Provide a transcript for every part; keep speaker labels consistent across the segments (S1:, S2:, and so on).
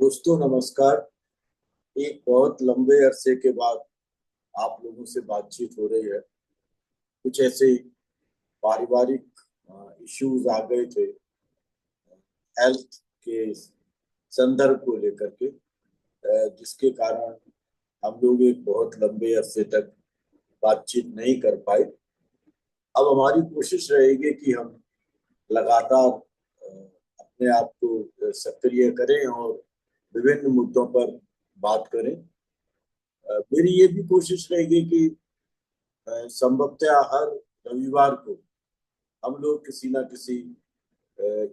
S1: दोस्तों नमस्कार। एक बहुत लंबे अरसे के बाद आप लोगों से बातचीत हो रही है। कुछ ऐसे पारिवारिक इश्यूज आ गए थे हेल्थ के संदर्भ को लेकर के, जिसके कारण हम लोग एक बहुत लंबे अरसे तक बातचीत नहीं कर पाए। अब हमारी कोशिश रहेगी कि हम लगातार अपने आप को सक्रिय करें और विभिन्न मुद्दों पर बात करें। मेरी ये भी कोशिश रहेगी कि संभवतः हर रविवार को हम लोग किसी ना किसी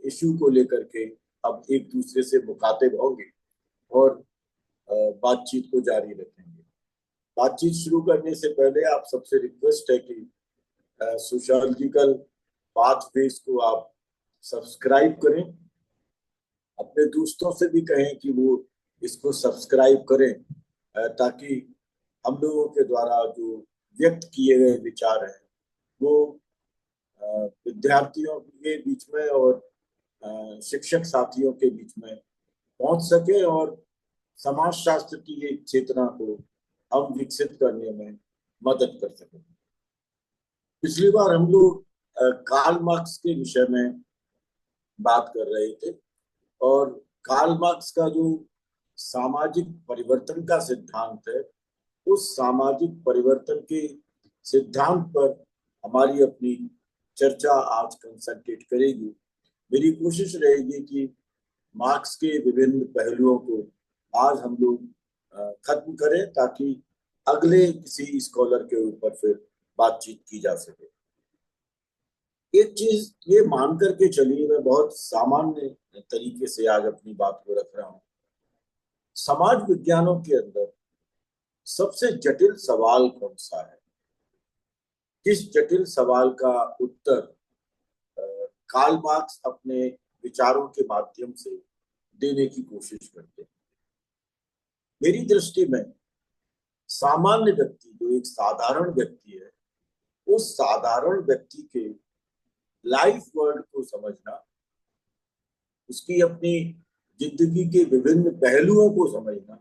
S1: इशू को लेकर के अब एक दूसरे से मुखातिब होंगे और बातचीत को जारी रखेंगे। बातचीत शुरू करने से पहले आप सबसे रिक्वेस्ट है कि सोशलॉजिकल पाथवेज को आप सब्सक्राइब करें। अपने दोस्तों से भी कहें कि वो इसको सब्सक्राइब करें, ताकि हम लोगों के द्वारा जो व्यक्त किए गए विचार हैं वो विद्यार्थियों के बीच में और शिक्षक साथियों के बीच में पहुंच सके और समाज शास्त्र की एक चेतना को हम विकसित करने में मदद कर सकें। पिछली बार हम लोग कार्ल मार्क्स के विषय में बात कर रहे थे और कार्ल मार्क्स का जो सामाजिक परिवर्तन का सिद्धांत है, उस सामाजिक परिवर्तन के सिद्धांत पर हमारी अपनी चर्चा आज कंसंट्रेट करेगी। मेरी कोशिश रहेगी कि मार्क्स के विभिन्न पहलुओं को आज हम लोग खत्म करें, ताकि अगले किसी स्कॉलर के ऊपर फिर बातचीत की जा सके। एक चीज ये मान करके चलिए, मैं बहुत सामान्य तरीके से आज अपनी बात को रख रहा हूँ। समाज विज्ञानों के अंदर सबसे जटिल सवाल कौन सा है? किस जटिल सवाल का उत्तर कार्ल मार्क्स अपने विचारों के माध्यम से देने की कोशिश करते हैं। मेरी दृष्टि में सामान्य व्यक्ति, जो एक साधारण व्यक्ति है, उस साधारण व्यक्ति के लाइफ वर्ल्ड को समझना, उसकी अपनी जिंदगी के विभिन्न पहलुओं को समझना,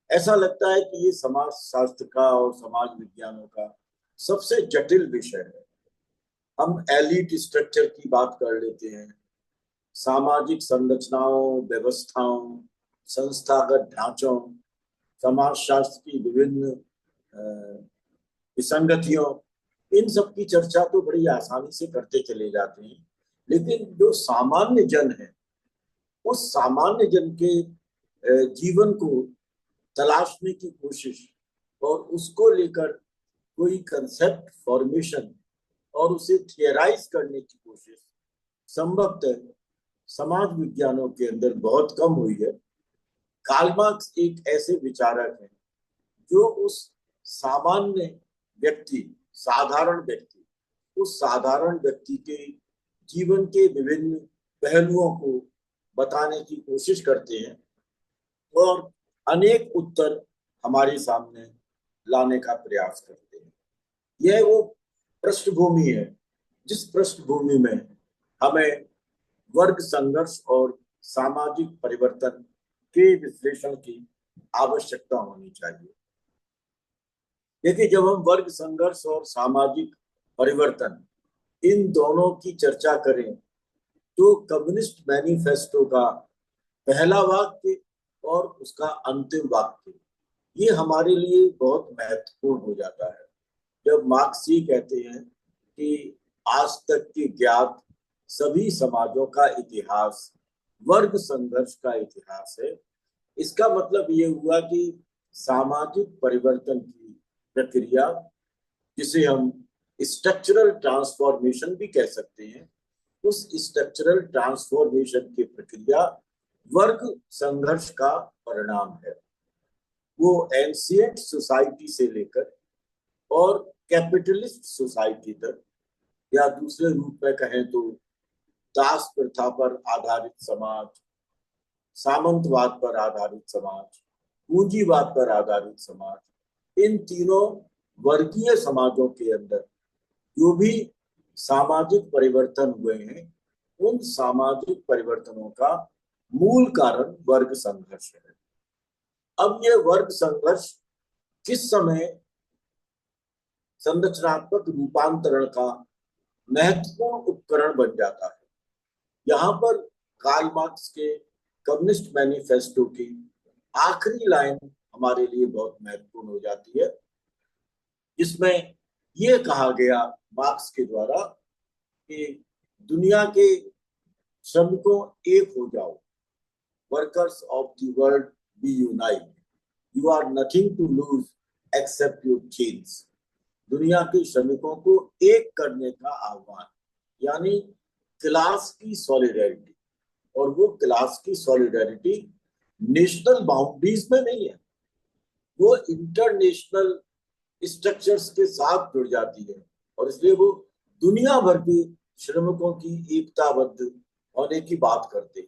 S1: ऐसा लगता है कि ये समाज शास्त्र का और समाज विज्ञानों का सबसे जटिल विषय है। हम एलिट स्ट्रक्चर की बात कर लेते हैं, सामाजिक संरचनाओं, व्यवस्थाओं, संस्थागत ढांचों, समाज शास्त्र की विभिन्न विसंगतियों, इन सब की चर्चा तो बड़ी आसानी से करते चले जाते हैं। लेकिन जो सामान्य जन है, उस सामान्य जन के जीवन को तलाशने की कोशिश और उसको लेकर कोई कंसेप्ट फॉर्मेशन और उसे थियराइज करने की कोशिश संभवतः समाज विज्ञानों के अंदर बहुत कम हुई है। कार्ल मार्क्स एक ऐसे विचारक हैं जो उस सामान्य व्यक्ति, साधारण व्यक्ति, उस साधारण व्यक्ति के जीवन के विभिन्न पहलुओं को बताने की कोशिश करते हैं और अनेक उत्तर हमारे सामने लाने का प्रयास करते हैं। यह वो पृष्ठभूमि है जिस पृष्ठभूमि में हमें वर्ग संघर्ष और सामाजिक परिवर्तन के विश्लेषण की आवश्यकता होनी चाहिए। देखिए, जब हम वर्ग संघर्ष और सामाजिक परिवर्तन, इन दोनों की चर्चा करें, तो कम्युनिस्ट मैनिफेस्टो का पहला वाक्य और उसका अंतिम वाक्य, ये हमारे लिए बहुत महत्वपूर्ण हो जाता है। जब मार्क्स ये कहते हैं कि आज तक के ज्ञात सभी समाजों का इतिहास वर्ग संघर्ष का इतिहास है, इसका मतलब ये हुआ कि सामाजिक परिवर्तन की प्रक्रिया, जिसे हम स्ट्रक्चरल ट्रांसफॉर्मेशन भी कह सकते हैं, उस स्ट्रक्चरल ट्रांसफॉर्मेशन की प्रक्रिया वर्ग संघर्ष का परिणाम है। वो एंशिएंट सोसाइटी से लेकर और कैपिटलिस्ट सोसाइटी तक, या दूसरे रूप में कहें तो दास प्रथा पर आधारित समाज, सामंतवाद पर आधारित समाज, पूंजीवाद पर आधारित समाज, इन तीनों वर्गीय समाजों के अंदर जो भी सामाजिक परिवर्तन हुए हैं, उन सामाजिक परिवर्तनों का मूल कारण वर्ग संघर्ष है। अब ये वर्ग संघर्ष किस समय संरचनात्मक रूपांतरण का महत्वपूर्ण उपकरण बन जाता है, यहाँ पर कार्ल मार्क्स के कम्युनिस्ट मैनिफेस्टो की आखिरी लाइन हमारे लिए बहुत महत्वपूर्ण हो जाती है, जिसमें यह कहा गया मार्क्स के द्वारा कि दुनिया के श्रमिकों एक हो जाओ, workers of the world be unite, you are nothing to lose except your chains. दुनिया के श्रमिकों को एक करने का आह्वान, यानी क्लास की सॉलिडेरिटी। और वो क्लास की सॉलिडेरिटी नेशनल बाउंड्रीज में नहीं है, वो इंटरनेशनल स्ट्रक्चर्स के साथ जुड़ जाती है, और इसलिए वो दुनिया भर के श्रमिकों की एकताबद्ध होने की बात करते हैं।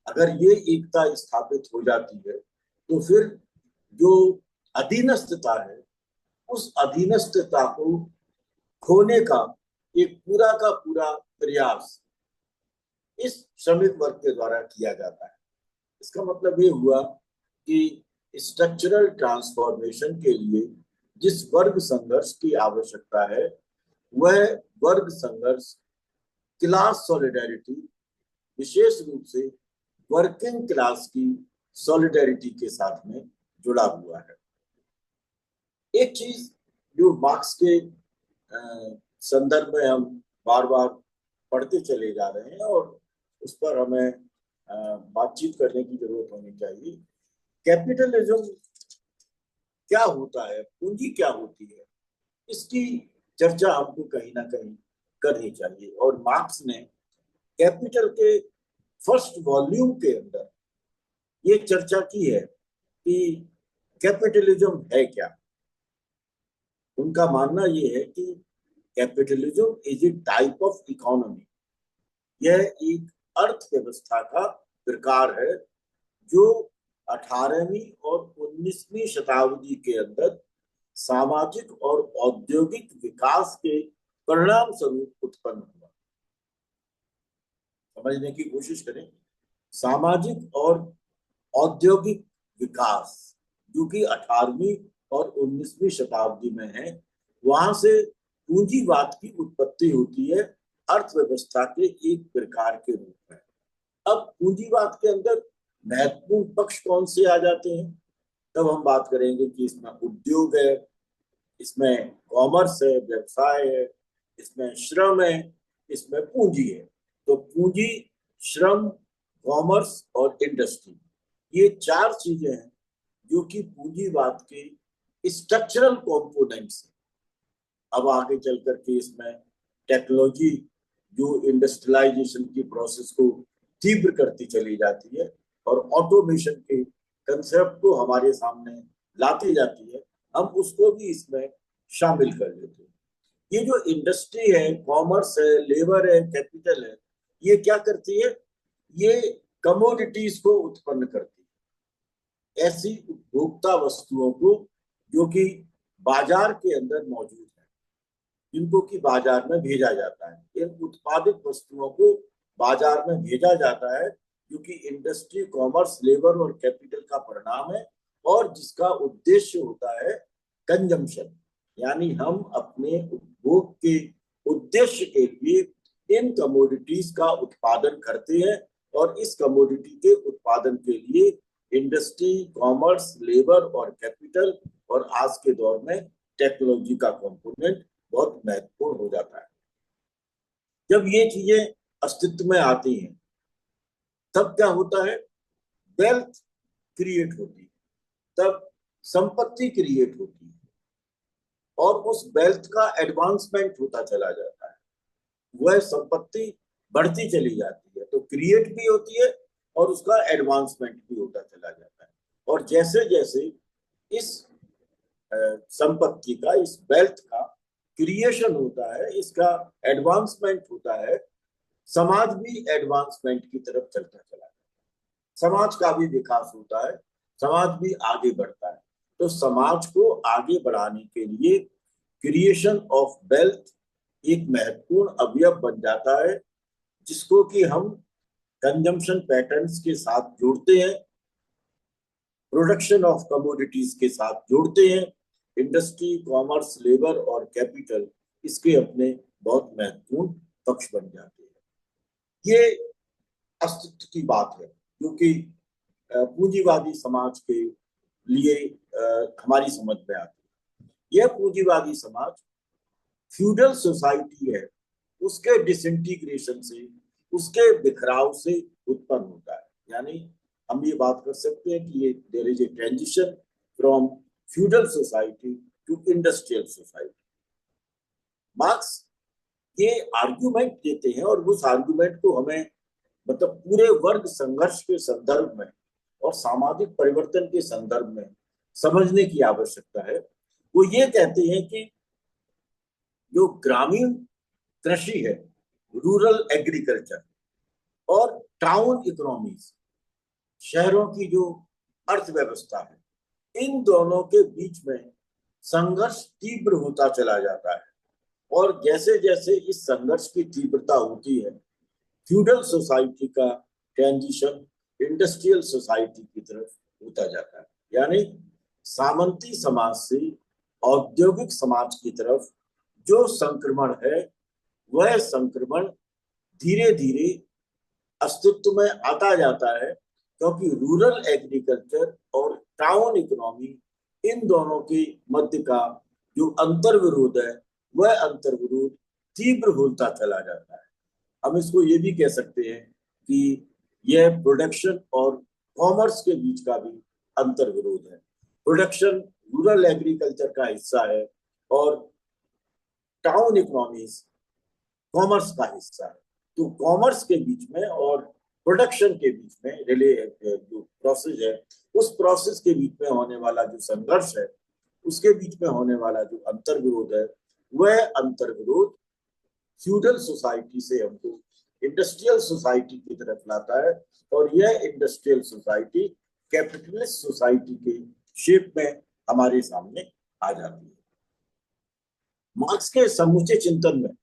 S1: अगर ये एकता स्थापित हो जाती है तो फिर जो अधीनस्थता है, उस अधीनस्थता को खोने का एक पूरा का पूरा प्रयास इस श्रमिक वर्ग के द्वारा किया जाता है। इसका मतलब ये हुआ कि स्ट्रक्चरल ट्रांसफॉर्मेशन के लिए जिस वर्ग संघर्ष की आवश्यकता है, वह वर्ग संघर्ष क्लास सॉलिडेरिटी, विशेष रूप से वर्किंग क्लास की सॉलिडेरिटी के साथ में जुड़ा हुआ है। एक चीज जो मार्क्स के संदर्भ में हम बार बार पढ़ते चले जा रहे हैं और उस पर हमें बातचीत करने की जरूरत होनी चाहिए। कैपिटलिज्म क्या होता है, पूंजी क्या होती है, इसकी चर्चा हमको कहीं ना कहीं करनी चाहिए। और मार्क्स ने कैपिटल के फर्स्ट वॉल्यूम के अंदर ये चर्चा की है कि कैपिटलिज्म है क्या। उनका मानना ये है कि capitalism is a type of economy, यह एक अर्थव्यवस्था का प्रकार है जो 18वीं और 19वीं शताब्दी के अंदर सामाजिक और औद्योगिक विकास के परिणाम स्वरूप उत्पन्न हुआ। समझने की कोशिश करें, सामाजिक और औद्योगिक विकास जो कि 18वीं और 19वीं शताब्दी में है, वहां से पूंजीवाद की उत्पत्ति होती है अर्थव्यवस्था के एक प्रकार के रूप में। अब पूंजीवाद के अंदर महत्वपूर्ण पक्ष कौन से आ जाते हैं, तब हम बात करेंगे कि इसमें उद्योग है, इसमें कॉमर्स है, व्यवसाय है, इसमें श्रम है, इसमें पूंजी है। तो पूंजी, श्रम, कॉमर्स और इंडस्ट्री, ये चार चीजें हैं जो कि पूंजीवाद के स्ट्रक्चरल कंपोनेंट्स हैं। अब आगे चल करके इसमें टेक्नोलॉजी जो इंडस्ट्रियलाइजेशन की प्रोसेस को तीव्र करती चली जाती है और ऑटोमेशन के कंसेप्ट को हमारे सामने लाती जाती है, हम उसको भी इसमें शामिल कर लेते हैं। ये जो इंडस्ट्री है, कॉमर्स है, लेबर है, कैपिटल है, ये क्या करती है, ये कमोडिटीज को उत्पन्न करती है, ऐसी उपभोक्ता वस्तुओं को जो कि बाजार के अंदर मौजूद है, जिनको कि बाजार में भेजा जाता है। इन उत्पादित वस्तुओं को बाजार में भेजा जाता है जो कि इंडस्ट्री, कॉमर्स, लेबर और कैपिटल का परिणाम है, और जिसका उद्देश्य होता है कंजम्पशन, यानी हम अपने उपभोग के उद्देश्य के लिए इन कमोडिटीज का उत्पादन करते हैं, और इस कमोडिटी के उत्पादन के लिए इंडस्ट्री, कॉमर्स, लेबर और कैपिटल और आज के दौर में टेक्नोलॉजी का कंपोनेंट बहुत महत्वपूर्ण हो जाता है। जब ये चीजें अस्तित्व में आती हैं तब क्या होता है, वेल्थ क्रिएट होती है, तब संपत्ति क्रिएट होती है, और उस वेल्थ का एडवांसमेंट होता चला जाता है, वह संपत्ति बढ़ती चली जाती है, तो क्रिएट भी होती है और उसका एडवांसमेंट भी होता चला जाता है। और जैसे जैसे इस संपत्ति का, इस वेल्थ का क्रिएशन होता है, इसका एडवांसमेंट होता है, समाज भी एडवांसमेंट की तरफ चलता चला जाता है, समाज का भी विकास होता है, समाज भी आगे बढ़ता है। तो समाज को आगे बढ़ाने के लिए क्रिएशन ऑफ वेल्थ एक महत्वपूर्ण अवयव बन जाता है, जिसको कि हम कंजम्पशन पैटर्न्स के साथ जोड़ते हैं, प्रोडक्शन ऑफ कमोडिटीज के साथ जोड़ते हैं। इंडस्ट्री, कॉमर्स, लेबर और कैपिटल इसके अपने बहुत महत्वपूर्ण पक्ष बन जाते हैं। ये अस्तित्व की बात है, क्योंकि पूंजीवादी समाज के लिए हमारी समझ में आती है। यह पूंजीवादी समाज फ्यूडल सोसाइटी है, उसके डिसइंटीग्रेशन से, उसके बिखराव से उत्पन्न होता है। यानी हम ये बात कर सकते हैं कि ये there is a transition from feudal society to industrial society. Marx ये आर्ग्यूमेंट देते हैं और उस आर्ग्यूमेंट को हमें मतलब पूरे वर्ग संघर्ष के संदर्भ में और सामाजिक परिवर्तन के संदर्भ में समझने की आवश्यकता है। वो ये कहते हैं कि जो ग्रामीण कृषि है, रूरल एग्रीकल्चर, और टाउन इकोनॉमीज, शहरों की जो अर्थव्यवस्था है, इन दोनों के बीच में संघर्ष तीव्र होता चला जाता है। और जैसे जैसे इस संघर्ष की तीव्रता होती है, फ्यूडल सोसाइटी का ट्रांजिशन इंडस्ट्रियल सोसाइटी की तरफ होता जाता है। यानी सामंती समाज से औद्योगिक समाज की तरफ जो संक्रमण है, वह संक्रमण धीरे धीरे अस्तित्व में आता जाता है, क्योंकि रूरल एग्रीकल्चर और टाउन इकोनॉमी, इन दोनों के मध्य का जो अंतर विरोध है, वह अंतर विरोध तीव्र होता चला जाता है। हम इसको ये भी कह सकते हैं कि यह प्रोडक्शन और कॉमर्स के बीच का भी अंतर विरोध है। प्रोडक्शन रूरल एग्रीकल्चर का हिस्सा है और टाउन इकोनॉमीज कॉमर्स का हिस्सा है। तो कॉमर्स के बीच में और प्रोडक्शन के बीच में रिले जो प्रोसेस है, उस प्रोसेस के बीच में होने वाला जो संघर्ष है, उसके बीच में होने वाला जो अंतर विरोध है, वह अंतर विरोध फ्यूडल सोसाइटी से हमको इंडस्ट्रियल सोसाइटी की तरफ लाता है, और यह इंडस्ट्रियल सोसाइटी कैपिटलिस्ट सोसाइटी के शेप में हमारे सामने आ जाती है। मार्क्स के समूचे चिंतन में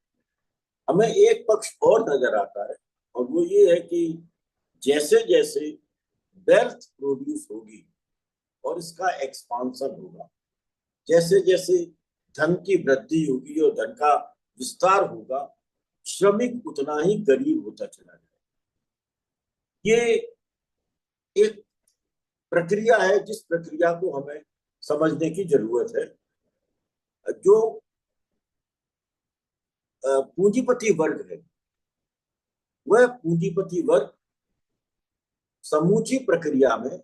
S1: हमें एक पक्ष और नजर आता है, और वो ये है कि जैसे जैसे वेल्थ प्रोड्यूस होगी और इसका एक्सपांशन होगा, जैसे जैसे धन की वृद्धि होगी और धन का विस्तार होगा, श्रमिक उतना ही गरीब होता चला जाएगा। ये एक प्रक्रिया है जिस प्रक्रिया को हमें समझने की जरूरत है। जो पूंजीपति वर्ग है, वह पूंजीपति वर्ग समूची प्रक्रिया में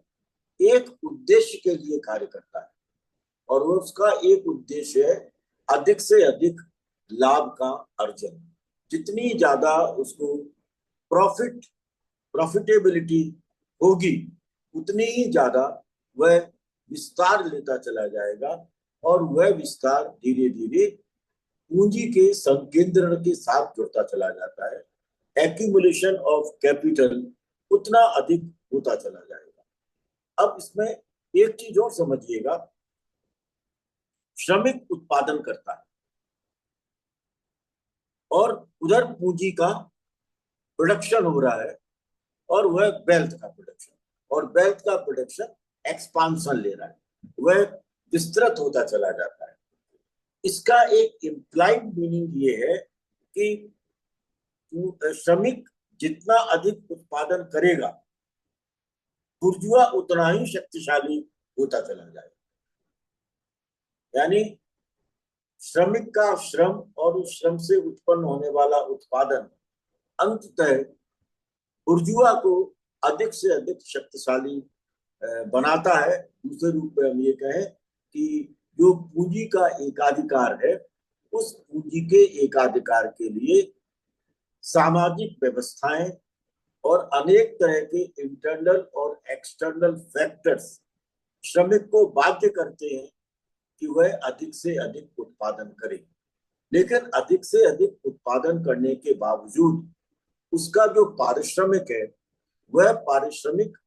S1: एक उद्देश्य के लिए कार्य करता है, और वो उसका एक उद्देश्य है अधिक से अधिक लाभ का अर्जन। जितनी ज्यादा उसको प्रॉफिटेबिलिटी होगी, उतनी ही ज्यादा वह विस्तार लेता चला जाएगा, और वह विस्तार धीरे धीरे पूंजी के संकेंद्रण के साथ जुड़ता चला जाता है। एक्यूमुलेशन ऑफ कैपिटल उतना अधिक होता चला जाएगा। अब इसमें एक चीज और समझिएगा, श्रमिक उत्पादन करता है और उधर पूंजी का प्रोडक्शन हो रहा है, और वह वेल्थ का प्रोडक्शन, और वेल्थ का प्रोडक्शन एक्सपांशन ले रहा है, वह विस्तृत होता चला जाता है। इसका एक इम्प्लाइड मीनिंग ये है कि श्रमिक जितना अधिक उत्पादन करेगा, बुर्जुआ उतना ही शक्तिशाली होता चला जाएगा। यानी श्रमिक का श्रम और उस श्रम से उत्पन्न होने वाला उत्पादन अंततः बुर्जुआ को अधिक से अधिक शक्तिशाली बनाता है। दूसरे रूप में हम ये कहें कि जो पूंजी का एकाधिकार है, उस पूंजी के एकाधिकार के लिए सामाजिक व्यवस्थाएं और अनेक तरह के इंटरनल और एक्सटर्नल फैक्टर्स श्रमिक को बाध्य करते हैं कि वह अधिक से अधिक उत्पादन करे। लेकिन अधिक से अधिक उत्पादन करने के बावजूद उसका जो पारिश्रमिक है, वह पारिश्रमिक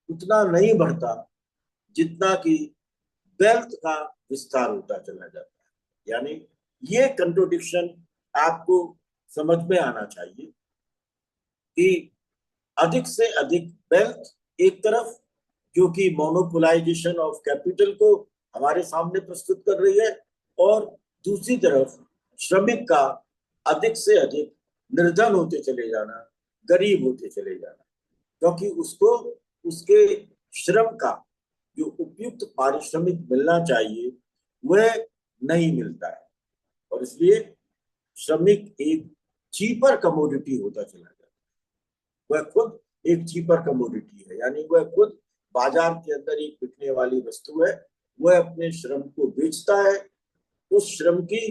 S1: उतना नहीं बढ़ता जितना कि वेल्थ का विस्तार होता चला जाता है। यानी ये कंट्रोडिक्शन आपको समझ में आना चाहिए कि अधिक से अधिक वेल्थ एक तरफ, जो कि मोनोपोलाइजेशन ऑफ कैपिटल को हमारे सामने प्रस्तुत कर रही है, और दूसरी तरफ श्रमिक का अधिक से अधिक निर्धन होते चले जाना, गरीब होते चले जाना, क्योंकि उसको उसके श्रम का जो उपयुक्त पारिश्रमिक मिलना चाहिए वह नहीं मिलता है, और इसलिए श्रमिक एक चीपर कमोडिटी होता चला जाता है। वह खुद एक चीपर कमोडिटी है, यानी वह खुद बाजार के अंदर एक बिकने वाली वस्तु है। वह अपने श्रम को बेचता है, उस श्रम की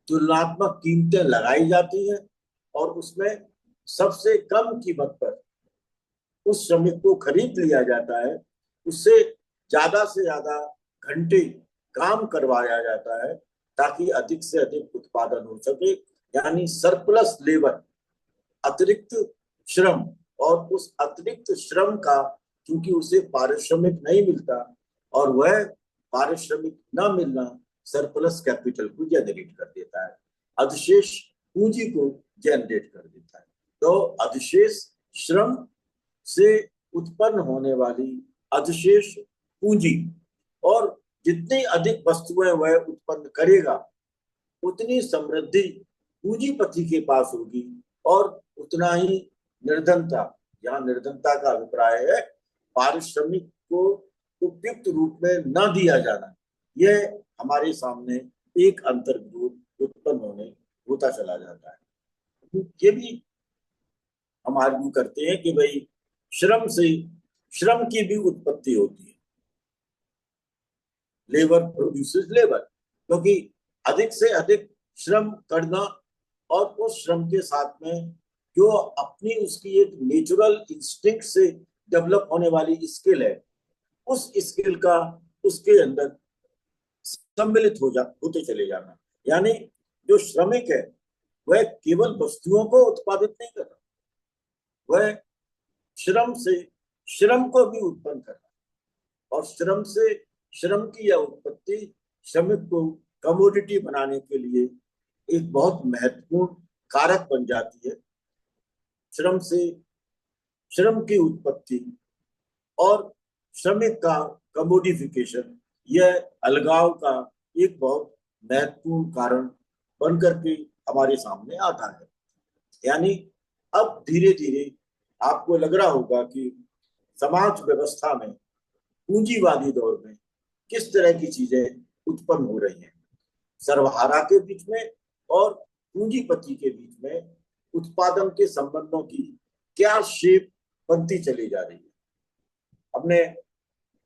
S1: तुलनात्मक कीमतें लगाई जाती हैं, और उसमें सबसे कम कीमत पर उस श्रमिक को खरीद लिया जाता है, उससे ज्यादा से ज्यादा घंटे काम करवाया जाता है, ताकि अधिक से अधिक उत्पादन हो सके, यानी सरप्लस लेबर, अतिरिक्त श्रम। और उस अतिरिक्त श्रम का क्योंकि उसे पारिश्रमिक नहीं मिलता, और वह पारिश्रमिक न मिलना सरप्लस कैपिटल को जनरेट कर देता है, अधिशेष पूंजी को जनरेट कर देता है। तो अधिशेष श्रम से उत्पन्न होने वाली अधिशेष पूंजी, और जितनी अधिक वस्तुएं वह उत्पन्न करेगा उतनी समृद्धि पूंजीपति के पास होगी, और उतना ही निर्धनता, यहाँ निर्धनता का अभिप्राय है पारिश्रमिक को उपयुक्त रूप में न दिया जाना, यह हमारे सामने एक अंतर्विरोध उत्पन्न होता चला जाता है। ये भी हम आर्ग्यू करते हैं कि भाई श्रम से श्रम की भी उत्पत्ति होती है, लेबर प्रोड्यूसेस लेबर, क्योंकि अधिक से अधिक श्रम करना और उस श्रम के साथ में जो अपनी उसकी एक नेचुरल इंस्टिंक्ट से डेवलप होने वाली स्किल है, उस स्किल का उसके अंदर सम्मिलित होते चले जाना। यानी जो श्रमिक है वह केवल वस्तुओं को उत्पादित नहीं कर रहा, वह श्रम से श्रम को भी उत्पन्न कर रहा है, और श्रम से श्रम की यह उत्पत्ति श्रमिक को कमोडिटी बनाने के लिए एक बहुत महत्वपूर्ण कारक बन जाती है। श्रम से श्रम की उत्पत्ति और श्रमिक का कमोडिफिकेशन, यह अलगाव का एक बहुत महत्वपूर्ण कारण बनकर के हमारे सामने आता है। यानी अब धीरे धीरे आपको लग रहा होगा कि समाज व्यवस्था में पूंजीवादी दौर में किस तरह की चीजें उत्पन्न हो रही हैं। सर्वहारा के बीच में और पूंजीपति के बीच में उत्पादन के संबंधों की क्या शेप बनती चली जा रही है। हमने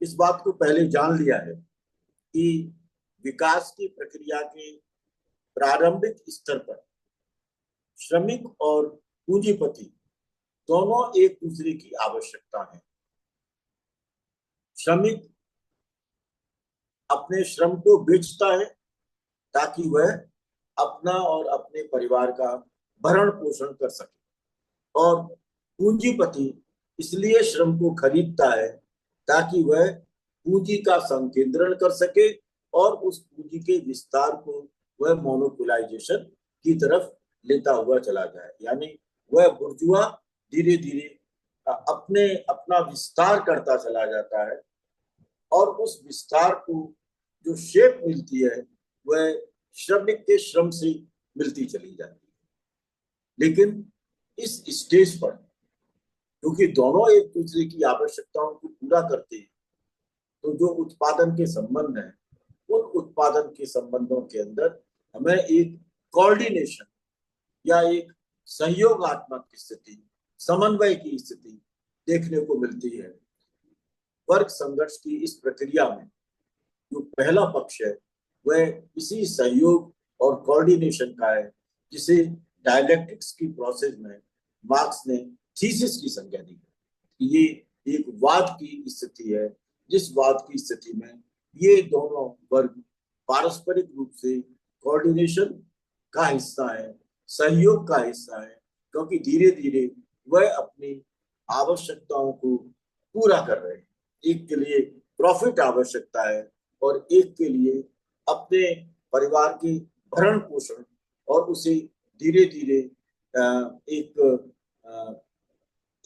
S1: इस बात को पहले जान लिया है कि विकास की प्रक्रिया के प्रारंभिक स्तर पर श्रमिक और पूंजीपति दोनों एक दूसरे की आवश्यकता है। श्रमिक अपने श्रम को बेचता है ताकि वह अपना और अपने परिवार का भरण पोषण कर सके, और पूंजीपति इसलिए श्रम को खरीदता है ताकि वह पूंजी का संकेंद्रण कर सके और उस पूंजी के विस्तार को वह मोनोपोलाइजेशन की तरफ लेता हुआ चला जाए। यानी वह बुर्जुआ धीरे धीरे अपना विस्तार करता चला जाता है, और उस विस्तार को जो शेप मिलती है वह श्रमिक के श्रम से मिलती चली जाती है। लेकिन इस स्टेज पर क्योंकि दोनों एक दूसरे की आवश्यकताओं को पूरा करते हैं, तो जो उत्पादन के संबंध है उन उत्पादन के संबंधों के अंदर हमें एक कोऑर्डिनेशन या एक सहयोगात्मक स्थिति, समन्वय की स्थिति देखने को मिलती है। वर्ग संघर्ष की इस प्रक्रिया में जो पहला पक्ष है वह इसी सहयोग और कोऑर्डिनेशन का है, जिसे डायलेक्टिक्स की प्रोसेस में मार्क्स ने थीसिस की संज्ञा दी है। ये एक वाद की स्थिति है, जिस वाद की स्थिति में ये दोनों वर्ग पारस्परिक रूप से कोऑर्डिनेशन का हिस्सा है, सहयोग का हिस्सा है, क्योंकि धीरे धीरे वह अपनी आवश्यकताओं को पूरा कर रहे हैं। एक के लिए प्रॉफिट आवश्यकता है और एक के लिए अपने परिवार की भरण पोषण, और उसे धीरे धीरे एक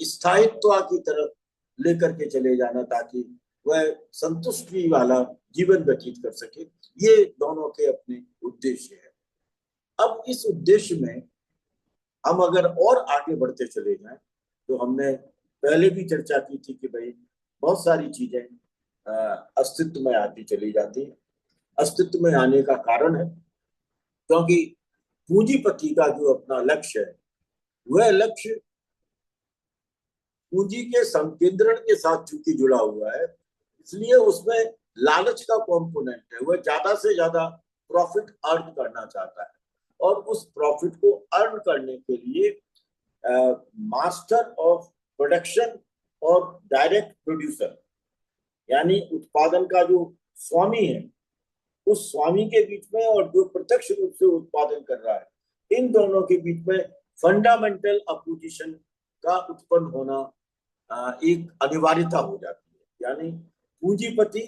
S1: स्थायित्व की तरफ लेकर के चले जाना, ताकि वह संतुष्टि वाला जीवन व्यतीत कर सके। ये दोनों के अपने उद्देश्य है। अब इस उद्देश्य में हम अगर और आगे बढ़ते चले जाएं, तो हमने पहले भी चर्चा की थी कि भाई बहुत सारी चीजें अस्तित्व में आती चली जाती है। अस्तित्व में आने का कारण है क्योंकि पूंजीपति का जो अपना लक्ष्य है, वह लक्ष्य पूंजी के संकेंद्रण के साथ चूंकि जुड़ा हुआ है, इसलिए उसमें लालच का कंपोनेंट है। वह ज्यादा से ज्यादा प्रॉफिट अर्न करना चाहता है, और उस प्रॉफिट को अर्न करने के लिए मास्टर ऑफ प्रोडक्शन और डायरेक्ट प्रोड्यूसर, यानी उत्पादन का जो स्वामी है, उस स्वामी के बीच में और जो प्रत्यक्ष रूप से उत्पादन कर रहा है, इन दोनों के बीच में फंडामेंटल अपोजिशन का उत्पन्न होना एक अनिवार्यता हो जाती है। यानी पूंजीपति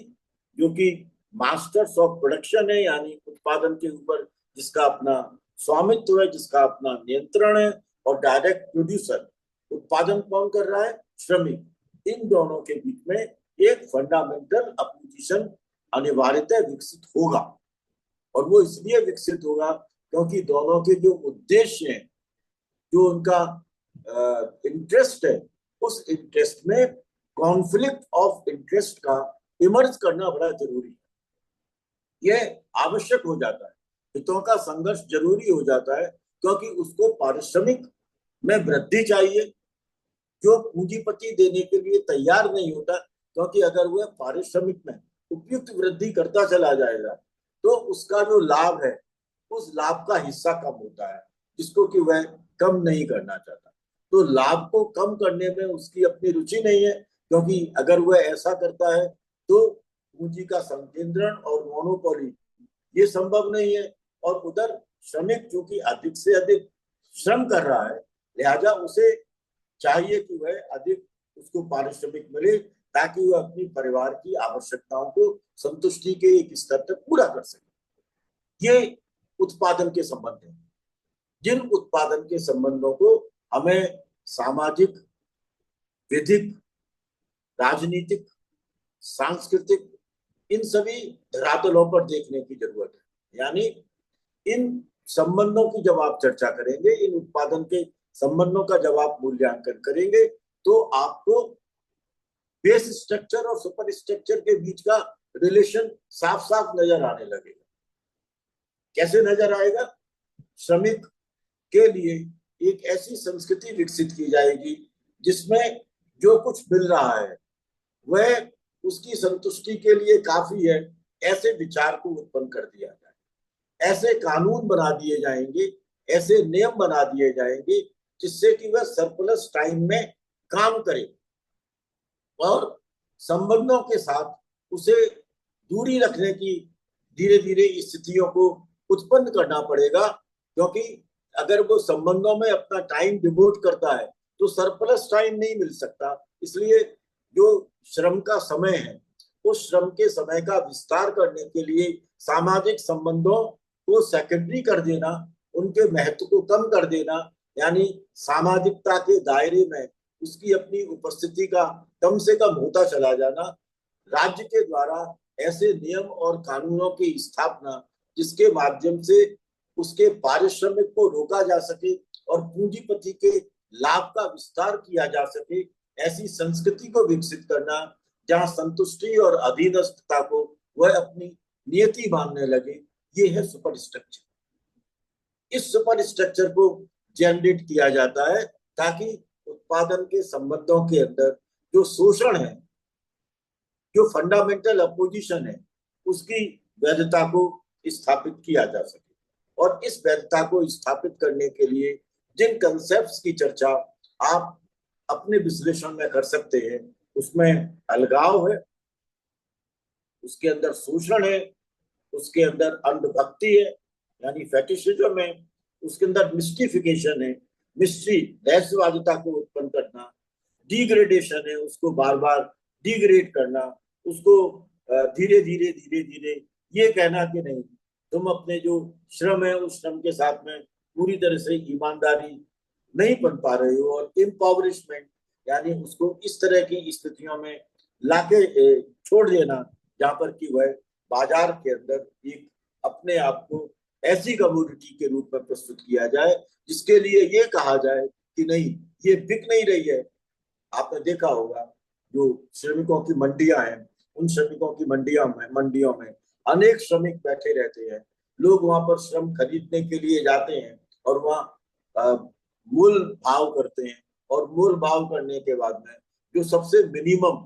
S1: जो कि मास्टर्स ऑफ प्रोडक्शन है, यानी उत्पादन के ऊपर जिसका अपना स्वामित्व है, जिसका अपना नियंत्रण है, और डायरेक्ट प्रोड्यूसर, उत्पादन कौन कर रहा है? श्रमिक। इन दोनों के बीच में एक फंडामेंटल अपोजिशन अनिवार्यतः विकसित होगा। और वो इसलिए विकसित होगा क्योंकि दोनों के जो उद्देश्य हैं, जो उनका इंटरेस्ट है, उस इंटरेस्ट में कॉन्फ्लिक्ट ऑफ इंटरेस्ट का इमर्ज करना बड़ा जरूरी है। यह आवश्यक हो जाता है, हितों का संघर्ष जरूरी हो जाता है, क्योंकि उसको पारिश्रमिक में वृद्धि चाहिए, जो पूंजीपति देने के लिए तैयार नहीं होता, क्योंकि अगर वह पारिश्रमिक में उपयुक्त वृद्धि करता चला जाएगा तो उसका जो लाभ है, उस लाभ का हिस्सा कम होता है, जिसको कि वह कम नहीं करना चाहता। तो लाभ को कम करने में उसकी अपनी रुचि नहीं है, क्योंकि अगर वह ऐसा करता है तो पूंजी का संकेंद्रण और मोनोपोली ये संभव नहीं है। और उधर श्रमिक चूंकि अधिक से अधिक श्रम कर रहा है, लिहाजा उसे चाहिए कि वह अधिक उसको पारिश्रमिक मिले, ताकि वह अपनी परिवार की आवश्यकताओं को संतुष्टि के एक स्तर तक पूरा कर सके। ये उत्पादन के संबंध हैं। जिन उत्पादन के संबंधों को हमें सामाजिक, विधिक, राजनीतिक, सांस्कृतिक, इन सभी धरातलों पर देखने की जरूरत है। यानी इन संबंधों की जब आप चर्चा करेंगे, इन उत्पादन के संबंधों का जब आप मूल्यांकन करेंगे, तो आपको बेस स्ट्रक्चर और सुपर स्ट्रक्चर के बीच का रिलेशन साफ साफ नजर आने लगेगा। कैसे नजर आएगा? श्रमिक के लिए एक ऐसी संस्कृति विकसित की जाएगी जिसमें जो कुछ मिल रहा है वह उसकी संतुष्टि के लिए काफी है, ऐसे विचार को उत्पन्न कर दिया जाए। ऐसे कानून बना दिए जाएंगे, ऐसे नियम बना दिए जाएंगे जिससे कि वह सरप्लस टाइम में काम करे, और संबंधों के साथ उसे दूरी रखने की धीरे धीरे स्थितियों को उत्पन्न करना पड़ेगा। क्योंकि अगर वो संबंधों में अपना टाइम डिवोट करता है तो सरप्लस टाइम नहीं मिल सकता। इसलिए जो श्रम का समय है, उस श्रम के समय का विस्तार करने के लिए सामाजिक संबंधों को सेकेंडरी कर देना, उनके महत्व को कम कर देना, यानी सामाजिकता के दायरे में उसकी अपनी उपस्थिति का कम से कम होता चला जाना, राज्य के द्वारा ऐसे नियम और कानूनों की स्थापना जिसके माध्यम से उसके पारिश्रमिक को रोका जा सके और पूंजीपति के लाभ का विस्तार किया जा सके, ऐसी संस्कृति को विकसित करना जहां संतुष्टि और अधीनस्थता को वह अपनी नियति मानने लगे, ये है सुपर स्ट्रक्चर। इस सुपर स्ट्रक्चर को जनरेट किया जाता है ताकि उत्पादन के संबंधों के अंदर जो शोषण है, जो फंडामेंटल अपोजिशन है, उसकी वैधता को स्थापित किया जा सके। और इस वैधता को स्थापित करने के लिए जिन कंसेप्ट्स की चर्चा आप अपने विश्लेषण में कर सकते हैं, उसमें अलगाव है, उसके अंदर शोषण है, उसके अंदर अंधभक्ति है यानी फेटिशिज्म है, उसके अंदर मिस्टिफिकेशन है, मिस्ट्री रहस्यवादिता को उत्पन्न करना, डिग्रेडेशन है, उसको बार बार डिग्रेड करना, उसको धीरे धीरे धीरे धीरे ये कहना कि नहीं, तुम अपने जो श्रम है उस श्रम के साथ में पूरी तरह से ईमानदारी नहीं बन पा रहे हो, और इम्पावरिशमेंट यानी उसको इस तरह की स्थितियों में लाके छोड़ देना जहां पर कि वह बाजार के अंदर एक अपने आप को ऐसी कमोडिटी के रूप में प्रस्तुत किया जाए जिसके लिए ये कहा जाए कि नहीं, ये बिक नहीं रही है। आपने देखा होगा जो श्रमिकों की मंडियां हैं, उन श्रमिकों की मंडियों में अनेक श्रमिक बैठे रहते हैं। लोग वहां पर श्रम खरीदने के लिए जाते हैं और वहाँ मूल भाव करते हैं, और मूल भाव करने के बाद में जो सबसे मिनिमम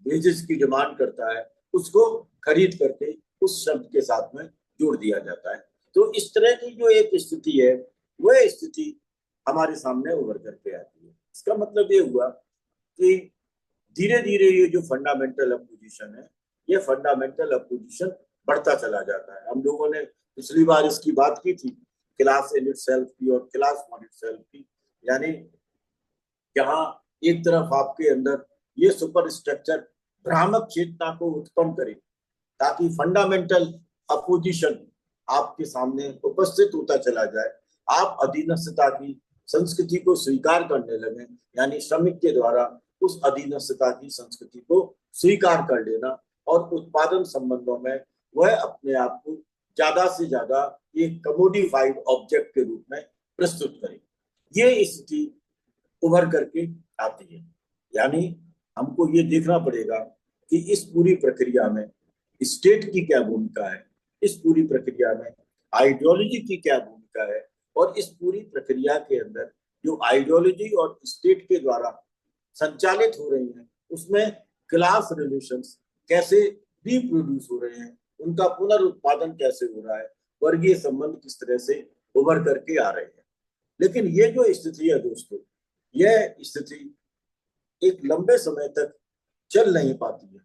S1: वेजेस की डिमांड करता है उसको खरीद करके उस शब्द के साथ में जोड़ दिया जाता है। तो इस तरह की जो एक स्थिति है, वह स्थिति हमारे सामने उभर करके आती है। इसका मतलब ये हुआ कि धीरे धीरे ये जो फंडामेंटल अपोजिशन है, ये फंडामेंटल अपोजिशन बढ़ता चला जाता है। हम लोगों ने पिछली बार इसकी बात की थी, क्लास इन इटसेल्फ की और क्लास फॉर इटसेल्फ की, यानी जहां एक तरफ आपके अंदर ये सुपर स्ट्रक्चर भ्रामक चेतना को उत्पन्न करे ताकि फंडामेंटल अपोजिशन आपके सामने उपस्थित होता चला जाए, आप अधीनस्थता की संस्कृति को स्वीकार करने लगे, यानी श्रमिक के द्वारा उस अधीनस्थता की संस्कृति को स्वीकार कर लेना और उत्पादन संबंधों में वह अपने आप को ज्यादा से ज्यादा एक कमोडिफाइड ऑब्जेक्ट के रूप में प्रस्तुत करे। ये स्थिति उभर करके आती है। यानी हमको ये देखना पड़ेगा कि इस पूरी प्रक्रिया में स्टेट की क्या भूमिका है, इस पूरी प्रक्रिया में आइडियोलॉजी की क्या भूमिका है, और इस पूरी प्रक्रिया के अंदर जो आइडियोलॉजी और स्टेट के द्वारा संचालित हो रही हैं उसमें क्लास रिलेशंस कैसे रिप्रोड्यूस हो रहे हैं, उनका पुनरुत्पादन कैसे हो रहा है, वर्गीय संबंध किस तरह से उभर करके आ रहे हैं। लेकिन ये जो स्थिति है दोस्तों, यह स्थिति एक लंबे समय तक चल नहीं पाती है,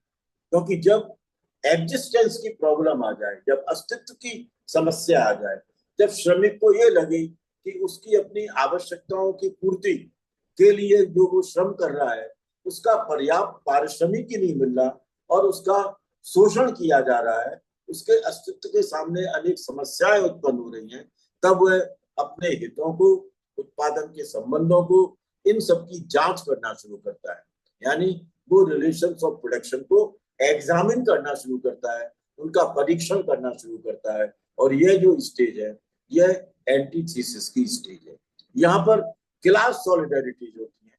S1: क्योंकि जब एग्जिस्टेंस की प्रॉब्लम आ जाए, जब अस्तित्व की समस्या आ जाए, जब श्रमिक को ये लगे कि उसकी अपनी आवश्यकताओं की पूर्ति के लिए जो वो श्रम कर रहा है उसका पर्याप्त पारिश्रमिक ही नहीं मिल रहा और उसका शोषण किया जा रहा है, उसके अस्तित्व के सामने अनेक समस्याएं उत्पन्न हो रही हैं, तब वह अपने हितों को, उत्पादन के संबंधों को, इन सब की जांच करना शुरू करता है। यानी वो रिलेशंस ऑफ प्रोडक्शन को एग्जामिन करना शुरू करता है, उनका परीक्षण करना शुरू करता है। और यह जो स्टेज है, यह एंटीथीसिस की स्टेज है। यहाँ पर क्लास सॉलिडरिटीज होती है,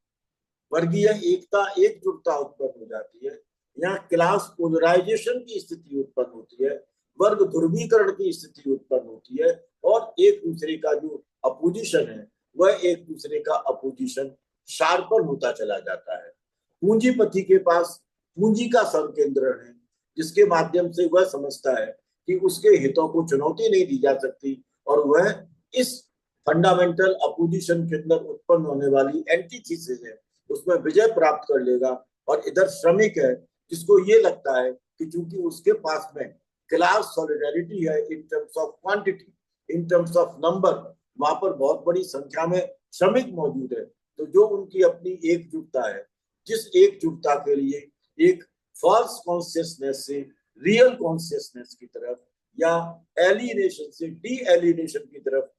S1: वर्गीय एकता, एकजुटता उत्पन्न हो जाती है। यहाँ क्लास पोलराइजेशन की स्थिति उत्पन्न होती है, वर्ग ध्रुवीकरण की स्थिति उत्पन्न होती है, और एक दूसरे का जो अपोजिशन है वह एक दूसरे का अपोजिशन शार्पन होता चला जाता है। पूंजीपति के पास पूंजी का संकेंद्रण है जिसके माध्यम से वह समझता है कि उसके हितों को चुनौती नहीं दी जा सकती, और वह इस फंडामेंटल अपोजिशन के अंदर उत्पन्न होने वाली एंटीथीसिस है उसमें विजय प्राप्त कर लेगा। और इधर श्रमिक है जिसको ये लगता है कि चूंकि उसके पास में क्लास सॉलिडारिटी है in terms of quantity, in terms of number, वहां पर बहुत बड़ी संख्या में श्रमिक मौजूद है, तो जो उनकी अपनी एकजुटता है, जिस एकजुटता के लिए एक फॉल्स कॉन्शियसनेस से रियल कॉन्शियसनेस की तरफ या एलिनेशन से डी एलिनेशन की तरफ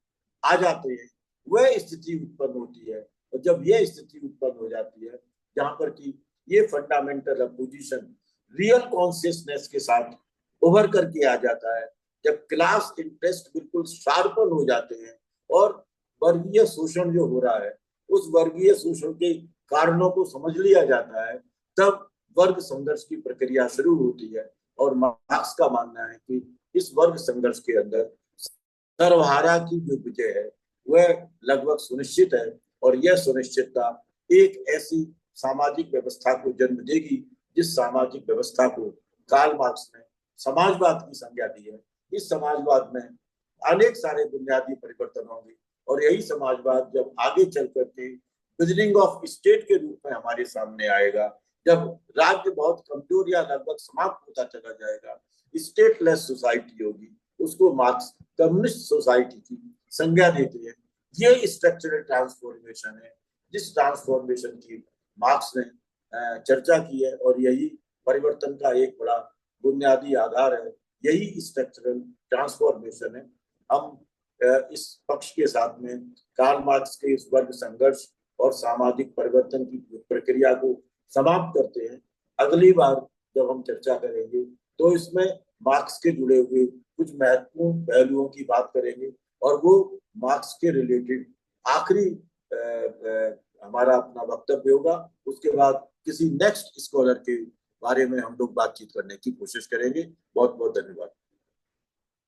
S1: आ जाते हैं, वह स्थिति उत्पन्न होती है। और जब यह स्थिति उत्पन्न हो जाती है जहां पर कि ये फंडामेंटल अपोजिशन रियल कॉन्शियसनेस के साथ उभर करके आ जाता है, जब क्लास इंटरेस्ट बिल्कुल शार्पन हो जाते हैं और वर्गीय शोषण जो हो रहा है उस वर्गीय शोषण के कारणों को समझ लिया जाता है, तब वर्ग संघर्ष की प्रक्रिया शुरू होती है। और मार्क्स का मानना है कि इस वर्ग संघर्ष के अंदर सर्वहारा की जो विजय है वह लगभग सुनिश्चित है, और यह सुनिश्चितता एक ऐसी सामाजिक व्यवस्था को जन्म देगी जिस सामाजिक व्यवस्था को कार्ल मार्क्स ने समाजवाद की संज्ञा दी है। इस समाजवाद में अनेक सारे बुनियादी परिवर्तन होंगे, और यही समाजवाद जब आगे चल करके बिजनिंग ऑफ स्टेट के रूप में हमारे सामने आएगा, जब राज्य बहुत कमजोर या लगभग समाप्त होता चला जाएगा, स्टेटलेस सोसाइटी होगी, उसको मार्क्स कम्युनिस्ट सोसाइटी की संज्ञा देते हैं। ये स्ट्रक्चरल ट्रांसफॉर्मेशन है जिस ट्रांसफॉर्मेशन की मार्क्स ने चर्चा की है, और यही परिवर्तन का एक बड़ा बुनियादी आधार है, यही स्ट्रक्चरल ट्रांसफॉर्मेशन है। हम इस पक्ष के साथ में कार्ल मार्क्स के इस वर्ग संघर्ष और सामाजिक परिवर्तन की प्रक्रिया को समाप्त करते हैं, अगली बार जब हम चर्चा करेंगे तो इसमें मार्क्स के जुड़े हुए कुछ महत्वपूर्ण पहलुओं की बात करेंगे और वो मार्क्स के रिलेटेड आखिरी हमारा अपना वक्तव्य होगा। उसके बाद किसी नेक्स्ट स्कॉलर के बारे में हम लोग बातचीत करने की कोशिश करेंगे। बहुत बहुत धन्यवाद।